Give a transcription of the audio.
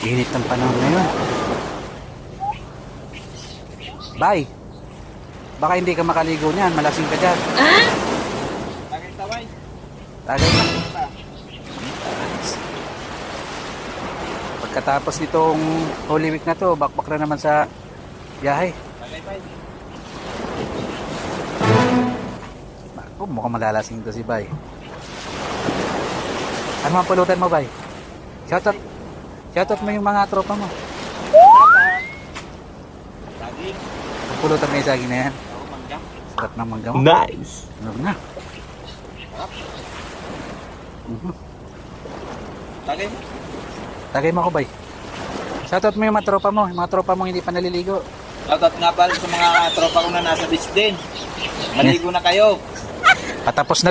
Init ng panahon ngayon. Bay, baka hindi ka makaligo niyan. Malasing ka dyan. Tagay taway. Tagay na. Pagkatapos nitong Holy Week na to, bakbak na naman sa biyahe. Tagay bay. Oh, mukhang malalasing to si Bay. Ano ang pulutan mo, Bay? Shoutout mo yung mga tropa mo. Saging. Ang pulutan mo yung saging na yan. Ako mangga. Sarap ng mangga mo. Nice. Ano na? Sarap. Mhm. Tagay mo. Tagay mo ako, Bay. Shoutout mo yung mga tropa mo. Yung mga tropa mo hindi pa naliligo. Shoutout nga pala sa mga tropa ko na nasa beach din. Maligo na kayo. Patapos na